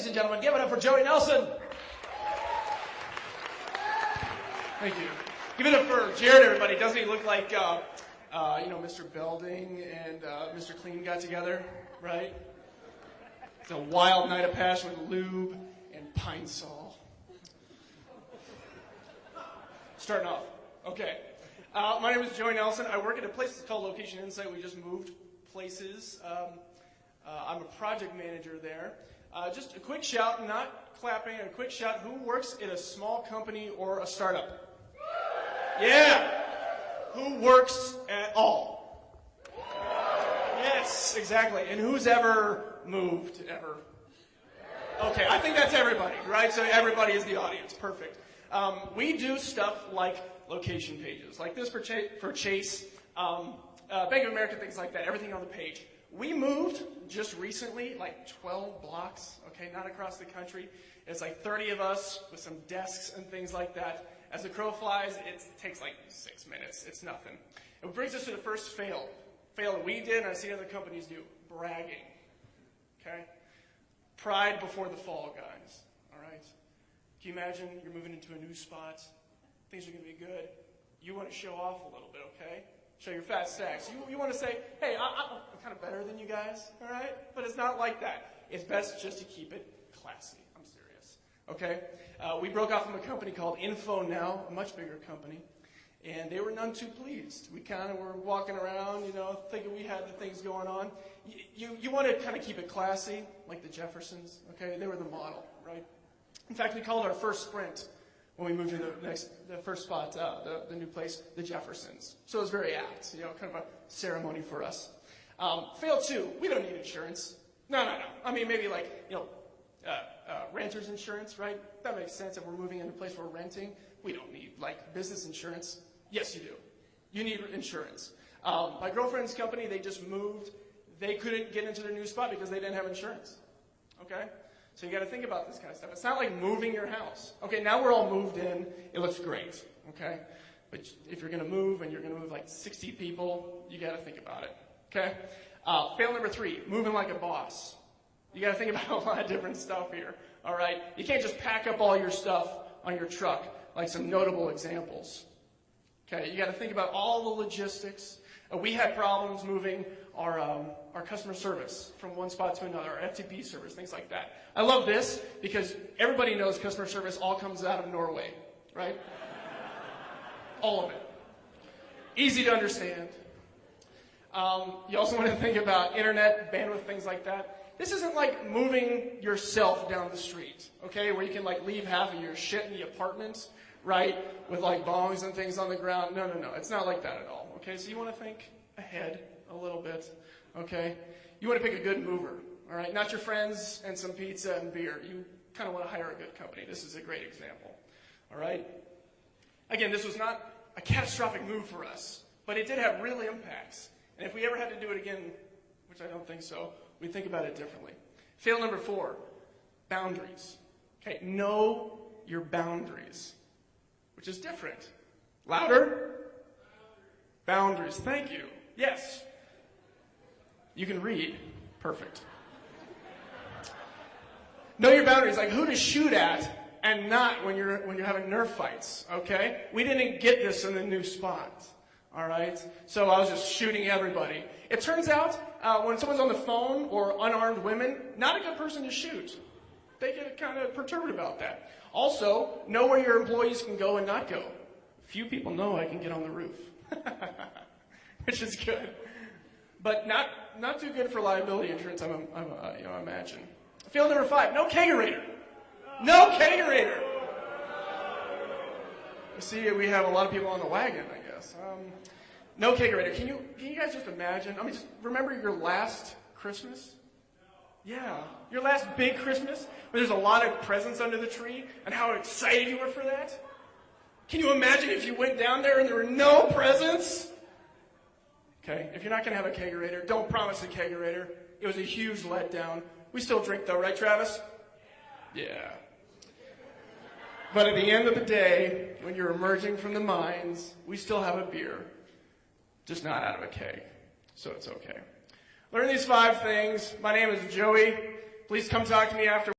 ladies and gentlemen, give it up for Joey Nelson. Thank you. Give it up for Jared, everybody. Doesn't he look like, Mr. Belding and Mr. Clean got together, right? It's a wild night of passion with lube and Pine Sol. Starting off. Okay. My name is Joey Nelson. I work at a place called Location Insight. We just moved places. I'm a project manager there. Just a quick shout, not clapping, a quick shout. Who works at a small company or a startup? Yeah. Who works at all? Yes, exactly. And who's ever moved, ever? Okay, I think that's everybody, right? So everybody is the audience. Perfect. We do stuff like location pages, like this for Chase, Bank of America, things like that, everything on the page. We moved just recently, like 12 blocks, okay, not across the country. It's like 30 of us with some desks and things like that. As the crow flies, it takes like 6 minutes. It's nothing. It brings us to the first fail that we did, and I see other companies do, bragging, okay? Pride before the fall, guys, all right? Can you imagine you're moving into a new spot? Things are going to be good. You want to show off a little bit, okay? Show your fat stacks. You want to say, hey, I'm kind of better than you guys, all right? But it's not like that. It's best just to keep it classy. I'm serious, okay? We broke off from a company called Info Now, a much bigger company, and they were none too pleased. We kind of were walking around, thinking we had the things going on. You want to kind of keep it classy, like the Jeffersons, okay? They were the model, right? In fact, we called our first sprint when we moved to the first spot, the new place, the Jeffersons. So it was very apt, kind of a ceremony for us. Fail 2, we don't need insurance. No. I mean, maybe like, renter's insurance, right? That makes sense. If we're moving into a place where we're renting, we don't need, like, business insurance. Yes, you do. You need insurance. My girlfriend's company, they just moved. They couldn't get into their new spot because they didn't have insurance, okay? So you got to think about this kind of stuff. It's not like moving your house. Okay, now we're all moved in. It looks great, okay? But if you're going to move and you're going to move like 60 people, you got to think about it, okay? Fail number 3, moving like a boss. You got to think about a lot of different stuff here, all right? You can't just pack up all your stuff on your truck, like some notable examples, okay? You got to think about all the logistics. We had problems moving our customer service from one spot to another, our FTP service, things like that. I love this because everybody knows customer service all comes out of Norway, right? All of it. Easy to understand. You also want to think about internet, bandwidth, things like that. This isn't like moving yourself down the street, okay, where you can like leave half of your shit in the apartment, right, with like bongs and things on the ground. No. It's not like that at all, okay? So you want to think ahead a little bit, okay? You want to pick a good mover, all right? Not your friends and some pizza and beer. You kind of want to hire a good company. This is a great example, all right? Again, this was not a catastrophic move for us, but it did have real impacts. And if we ever had to do it again, which I don't think so, we'd think about it differently. Fail number 4, boundaries. Okay, know your boundaries, which is different. Louder? Boundaries. Thank you. Yes. You can read. Perfect. Know your boundaries, like who to shoot at and not when you're having Nerf fights, okay? We didn't get this in the new spot, all right? So I was just shooting everybody. It turns out when someone's on the phone or unarmed women, not a good person to shoot. They get kind of perturbed about that. Also, know where your employees can go and not go. Few people know I can get on the roof, which is good. But not too good for liability insurance, I imagine. Fail number 5, no kegerator. No kegerator. You see, we have a lot of people on the wagon, I guess. No kegerator. Can you guys just imagine? I mean, just remember your last Christmas? Yeah, your last big Christmas, where there's a lot of presents under the tree, and how excited you were for that? Can you imagine if you went down there and there were no presents? Okay, if you're not going to have a kegerator, don't promise a kegerator. It was a huge letdown. We still drink though, right, Travis? Yeah. But at the end of the day, when you're emerging from the mines, we still have a beer, just not out of a keg. So it's okay. Learn these 5 things. My name is Joey. Please come talk to me after.